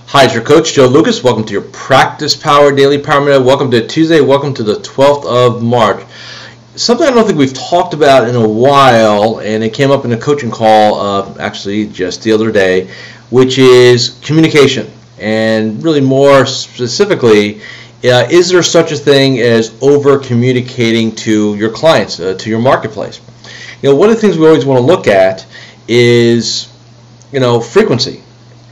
Hi, it's your Coach Joe Lukacs. Welcome to your Practice Power Daily Power Minute. Welcome to Tuesday. Welcome to the 12th of March. Something I don't think we've talked about in a while, and it came up in a coaching call actually just the other day, which is communication. And really more specifically, is there such a thing as over-communicating to your clients, to your marketplace? One of the things we always want to look at is, frequency.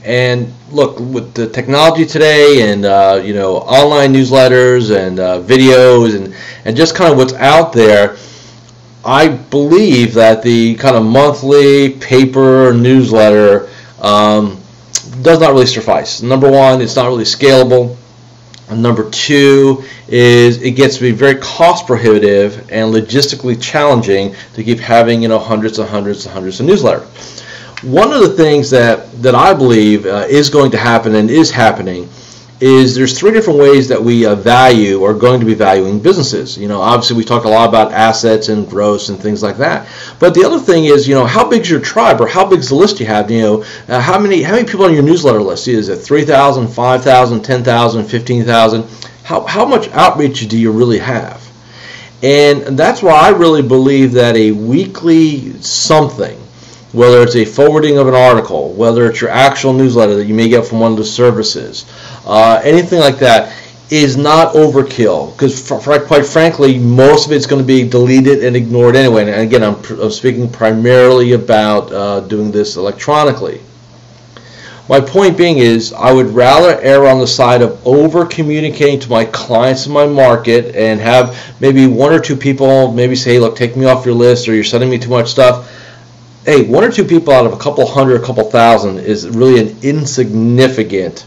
And look, with the technology today and online newsletters and videos and just kind of what's out there, I believe that the kind of monthly paper newsletter does not really suffice. Number one, it's not really scalable. And number two is it gets to be very cost prohibitive and logistically challenging to keep having hundreds and hundreds and hundreds of newsletters. One of the things that I believe is going to happen and is happening is there's three different ways that we value or are going to be valuing businesses. Obviously we talk a lot about assets and gross and things like that. But the other thing is, how big is your tribe or how big is the list you have? How many people on your newsletter list? Is it 3,000, 5,000, 10,000, 15,000? How much outreach do you really have? And that's why I really believe that a weekly something, whether it's a forwarding of an article, whether it's your actual newsletter that you may get from one of the services, anything like that, is not overkill. Because quite frankly, most of it's going to be deleted and ignored anyway. And again, I'm speaking primarily about doing this electronically. My point being is I would rather err on the side of over-communicating to my clients in my market and have maybe one or two people maybe say, hey, look, take me off your list, or you're sending me too much stuff. Hey, one or two people out of a couple hundred, a couple thousand is really an insignificant,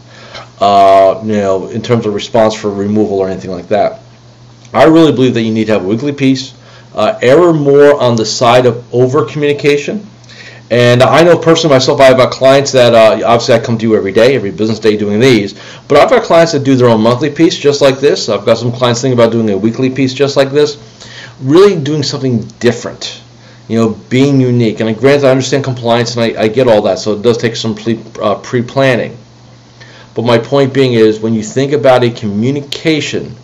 in terms of response for removal or anything like that. I really believe that you need to have a weekly piece, err more on the side of over communication. And I know personally myself, I have clients that obviously I come to you every day, every business day doing these, but I've got clients that do their own monthly piece just like this. I've got some clients thinking about doing a weekly piece just like this, really doing something different. Being unique. And granted, I understand compliance and I get all that, so it does take some pre-planning. But my point being is when you think about a communication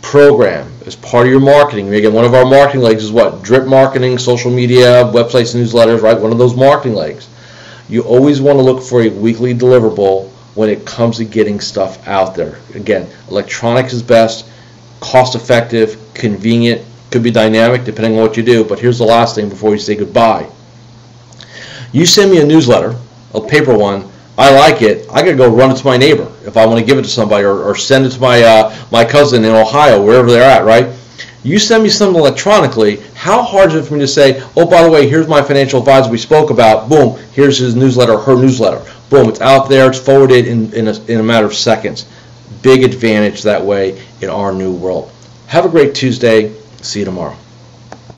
program as part of your marketing, again, one of our marketing legs is what? Drip marketing, social media, websites, newsletters, right? One of those marketing legs. You always want to look for a weekly deliverable when it comes to getting stuff out there. Again, electronics is best, cost effective, convenient. Could be dynamic depending on what you do, but here's the last thing before we say goodbye. You send me a newsletter, a paper one, I like it, I gotta go run it to my neighbor if I want to give it to somebody, or send it to my cousin in Ohio, wherever they're at, right? You send me something electronically, how hard is it for me to say, oh, by the way, here's my financial advisor we spoke about, boom, here's his newsletter, her newsletter, boom, it's out there, it's forwarded in a matter of seconds. Big advantage that way in our new world. Have a great Tuesday. See you tomorrow.